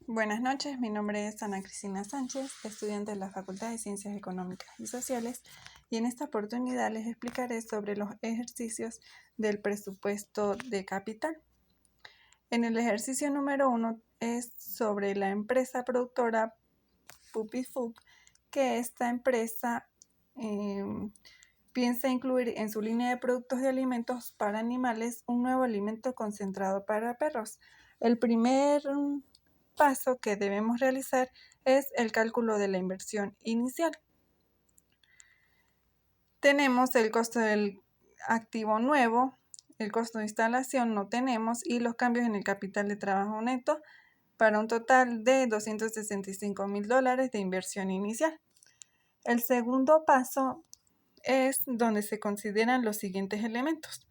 Buenas noches, mi nombre es Ana Cristina Sánchez, estudiante de la Facultad de Ciencias Económicas y Sociales, y en esta oportunidad les explicaré sobre los ejercicios del presupuesto de capital. En el ejercicio número 1 es sobre la empresa productora Pupifug, que esta empresa piensa incluir en su línea de productos de alimentos para animales un nuevo alimento concentrado para perros. El primer paso que debemos realizar es el cálculo de la inversión inicial. Tenemos el costo del activo nuevo, el costo de instalación no tenemos y los cambios en el capital de trabajo neto para un total de $265,000 de inversión inicial. El segundo paso es donde se consideran los siguientes elementos.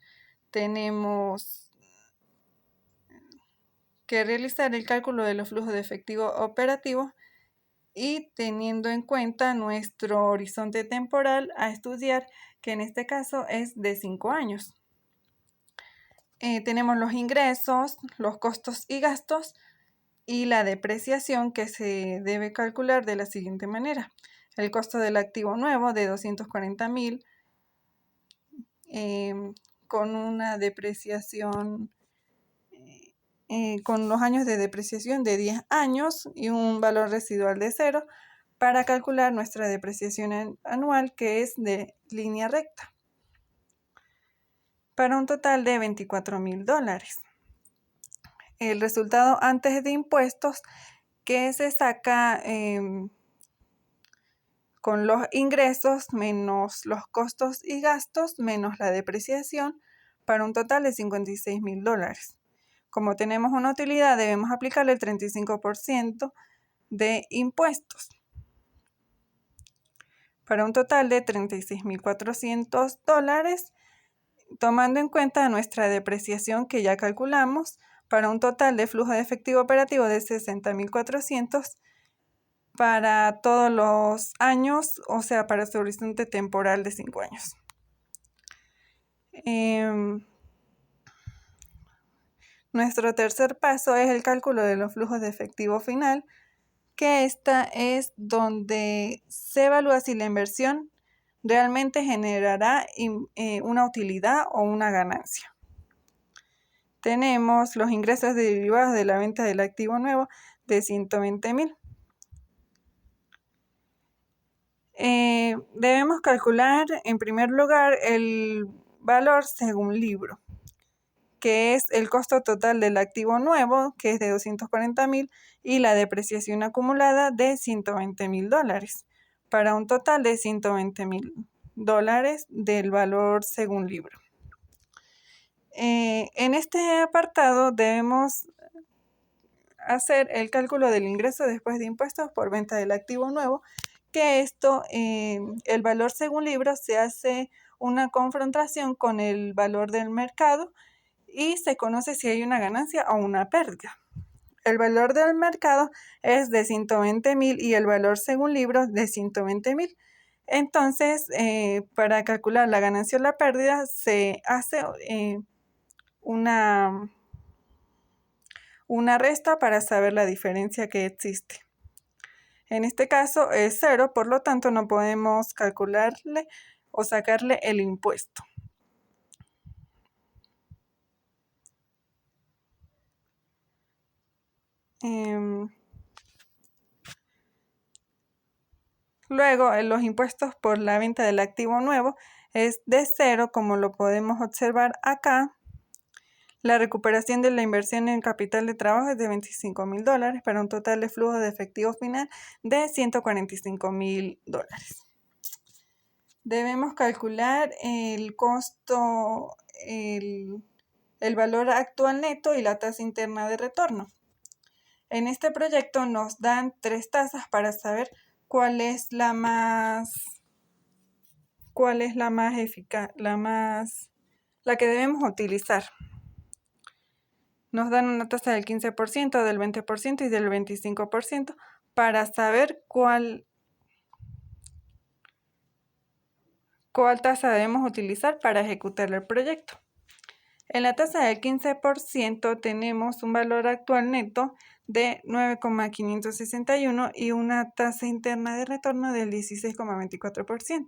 Tenemos que realizar el cálculo de los flujos de efectivo operativo y teniendo en cuenta nuestro horizonte temporal a estudiar, que en este caso es de 5 años. Tenemos los ingresos, los costos y gastos y la depreciación, que se debe calcular de la siguiente manera. El costo del activo nuevo de $240,000 con una depreciación con los años de depreciación de 10 años y un valor residual de 0 para calcular nuestra depreciación anual, que es de línea recta, para un total de $24,000. El resultado antes de impuestos, que se saca con los ingresos menos los costos y gastos menos la depreciación, para un total de $56,000. Como tenemos una utilidad, debemos aplicarle el 35% de impuestos, para un total de $36,400, tomando en cuenta nuestra depreciación que ya calculamos, para un total de flujo de efectivo operativo de $60,400 para todos los años, o sea, para su horizonte temporal de 5 años. Nuestro tercer paso es el cálculo de los flujos de efectivo final, que esta es donde se evalúa si la inversión realmente generará una utilidad o una ganancia. Tenemos los ingresos derivados de la venta del activo nuevo de $120,000. Debemos calcular en primer lugar el valor según libro, que es el costo total del activo nuevo, que es de $240,000, y la depreciación acumulada de $120,000, para un total de $120,000 del valor según libro. En este apartado debemos hacer el cálculo del ingreso después de impuestos por venta del activo nuevo, que esto, el valor según libro, se hace una confrontación con el valor del mercado y se conoce si hay una ganancia o una pérdida. El valor del mercado es de $120,000 y el valor según libro de $120,000. Entonces, para calcular la ganancia o la pérdida, se hace una resta para saber la diferencia que existe. En este caso es 0, por lo tanto no podemos calcularle o sacarle el impuesto. Luego, los impuestos por la venta del activo nuevo es de 0, como lo podemos observar acá. La recuperación de la inversión en capital de trabajo es de $25,000 para un total de flujo de efectivo final de $145,000. Debemos calcular el costo, el valor actual neto y la tasa interna de retorno. En este proyecto nos dan 3 tasas para saber cuál es la más eficaz, la que debemos utilizar. Nos dan una tasa del 15%, del 20% y del 25% para saber cuál tasa debemos utilizar para ejecutar el proyecto. En la tasa del 15% tenemos un valor actual neto de 9,561 y una tasa interna de retorno del 16,24%.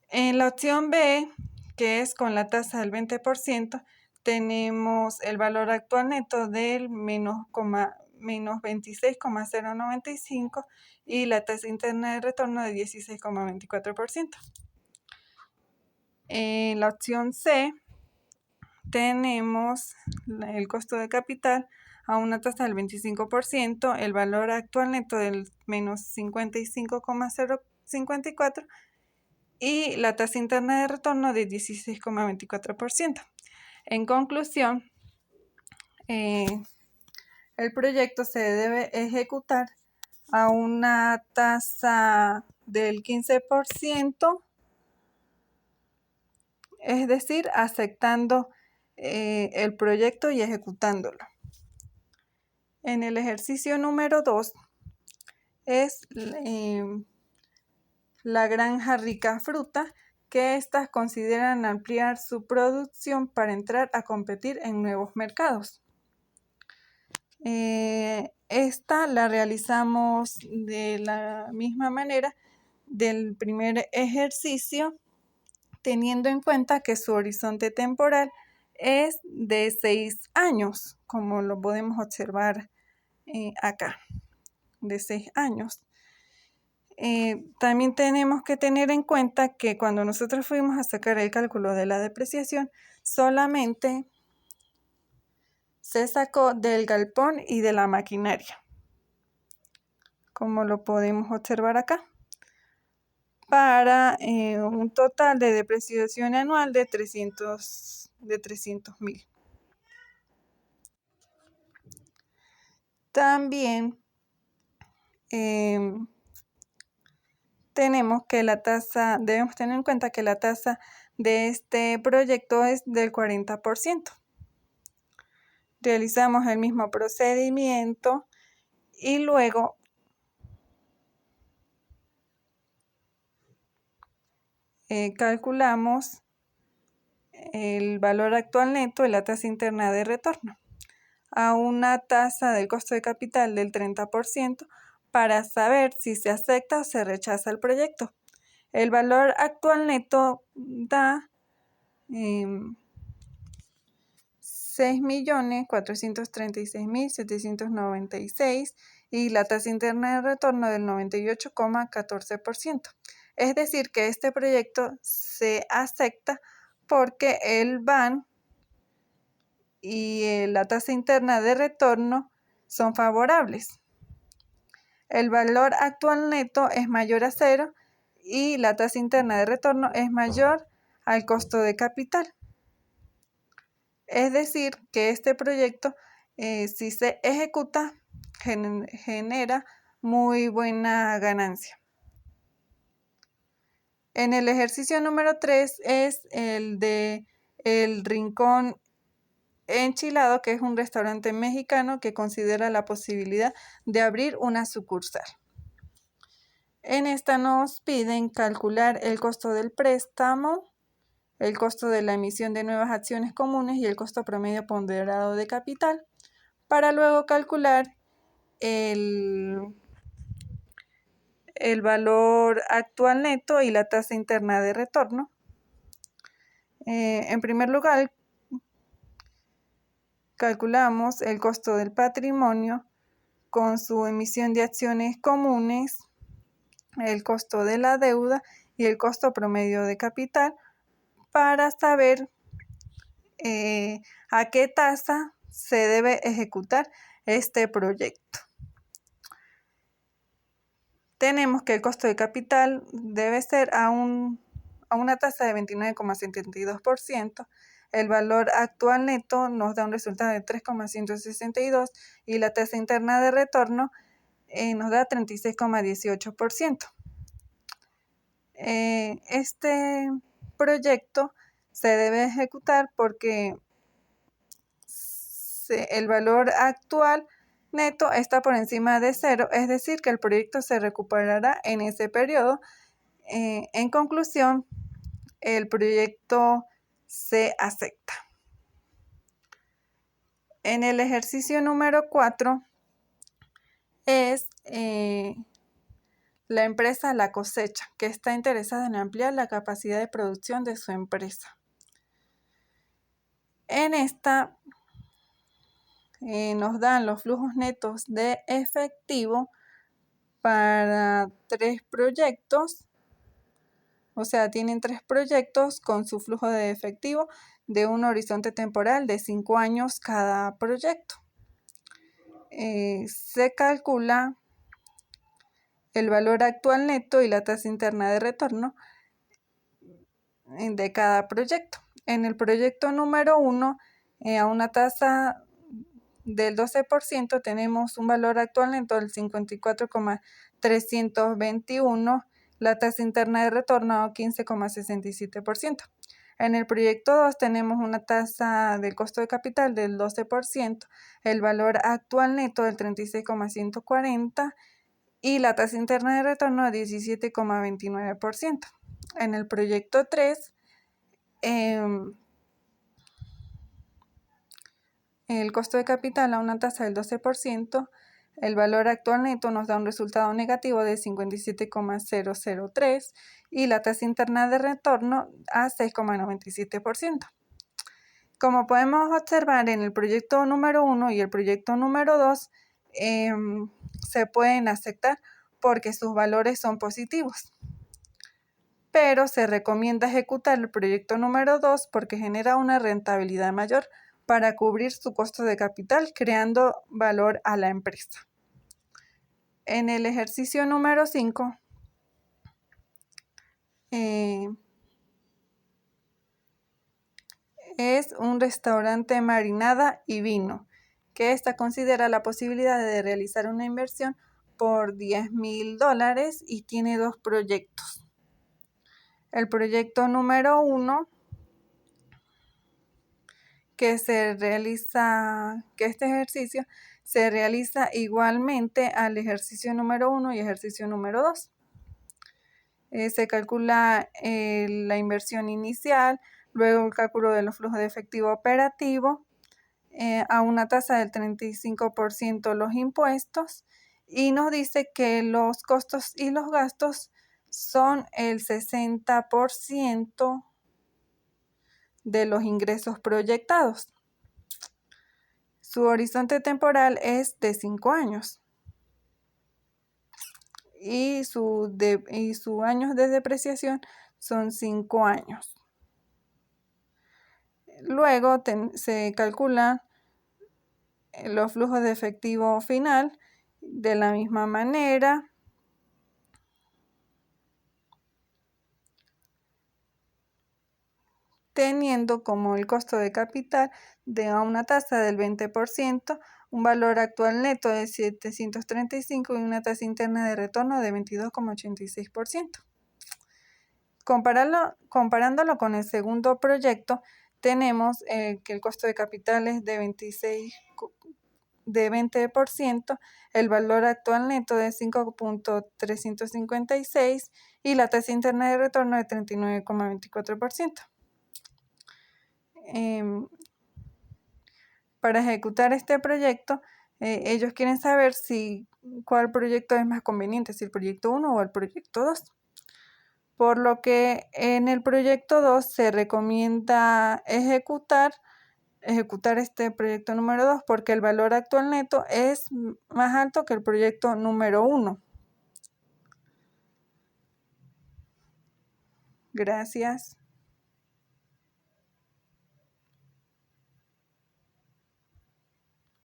En la opción B, que es con la tasa del 20%, tenemos el valor actual neto del menos 26,095 y la tasa interna de retorno de 16,24%. En la opción C tenemos el costo de capital a una tasa del 25%, el valor actual neto del menos 55,054 y la tasa interna de retorno de 16,24%. En conclusión, el proyecto se debe ejecutar a una tasa del 15%, es decir, aceptando el proyecto y ejecutándolo. En el ejercicio número 2 es la granja Rica Fruta, que estas consideran ampliar su producción para entrar a competir en nuevos mercados. Esta la realizamos de la misma manera del primer ejercicio, teniendo en cuenta que su horizonte temporal es de 6 años, como lo podemos observar acá, de 6 años. También tenemos que tener en cuenta que cuando nosotros fuimos a sacar el cálculo de la depreciación, solamente se sacó del galpón y de la maquinaria, como lo podemos observar acá, para un total de depreciación anual de 300.000. También debemos tener en cuenta que la tasa de este proyecto es del 40%. Realizamos el mismo procedimiento y luego calculamos el valor actual neto y la tasa interna de retorno a una tasa del costo de capital del 30% para saber si se acepta o se rechaza el proyecto. El valor actual neto da 6.436.796 y la tasa interna de retorno del 98,14%. Es decir, que este proyecto se acepta porque el BAN y la tasa interna de retorno son favorables. El valor actual neto es mayor a 0 y la tasa interna de retorno es mayor al costo de capital. Es decir, que este proyecto, si se ejecuta, genera muy buena ganancia. En el ejercicio número 3 es el de El Rincón Enchilado, que es un restaurante mexicano que considera la posibilidad de abrir una sucursal. En esta nos piden calcular el costo del préstamo, el costo de la emisión de nuevas acciones comunes y el costo promedio ponderado de capital, para luego calcular el valor actual neto y la tasa interna de retorno. En primer lugar, calculamos el costo del patrimonio con su emisión de acciones comunes, el costo de la deuda y el costo promedio de capital para saber a qué tasa se debe ejecutar este proyecto. Tenemos que el costo de capital debe ser a una tasa de 29,72%. El valor actual neto nos da un resultado de 3,162 y la tasa interna de retorno nos da 36,18%. Este proyecto se debe ejecutar porque el valor actual neto está por encima de 0, es decir, que el proyecto se recuperará en ese periodo. En conclusión, el proyecto se acepta. En el ejercicio número 4 es la empresa La Cosecha, que está interesada en ampliar la capacidad de producción de su empresa. En esta nos dan los flujos netos de efectivo para 3 proyectos, o sea, tienen 3 proyectos con su flujo de efectivo de un horizonte temporal de 5 años cada proyecto. Se calcula el valor actual neto y la tasa interna de retorno de cada proyecto. En el proyecto número 1, a una tasa del 12% tenemos un valor actual neto del 54,321, la tasa interna de retorno 15,67%. En el proyecto 2 tenemos una tasa del costo de capital del 12%, el valor actual neto del 36,140 y la tasa interna de retorno 17,29%. En el proyecto 3, el costo de capital a una tasa del 12%, el valor actual neto nos da un resultado negativo de 57,003 y la tasa interna de retorno a 6,97%. Como podemos observar en el proyecto número 1 y el proyecto número 2, se pueden aceptar porque sus valores son positivos. Pero se recomienda ejecutar el proyecto número 2 porque genera una rentabilidad mayor para cubrir su costo de capital, creando valor a la empresa. En el ejercicio número 5, es un restaurante Marinada y Vino, que esta considera la posibilidad de realizar una inversión por $10,000 y tiene 2 proyectos. El proyecto número 1, que este ejercicio se realiza igualmente al ejercicio número 1 y ejercicio número 2. Se calcula la inversión inicial, luego el cálculo de los flujos de efectivo operativo, a una tasa del 35% los impuestos, y nos dice que los costos y los gastos son el 60% de los ingresos proyectados. Su horizonte temporal es de 5 años y sus años de depreciación son 5 años. Luego se calculan los flujos de efectivo final de la misma manera. Teniendo como el costo de capital de una tasa del 20%, un valor actual neto de 735 y una tasa interna de retorno de 22,86%. Comparándolo con el segundo proyecto, tenemos que el costo de capital es de 20%, el valor actual neto de 5,356 y la tasa interna de retorno de 39,24%. Para ejecutar este proyecto, ellos quieren saber cuál proyecto es más conveniente, si el proyecto 1 o el proyecto 2. Por lo que en el proyecto 2 se recomienda ejecutar este proyecto número 2 porque el valor actual neto es más alto que el proyecto número 1. Gracias.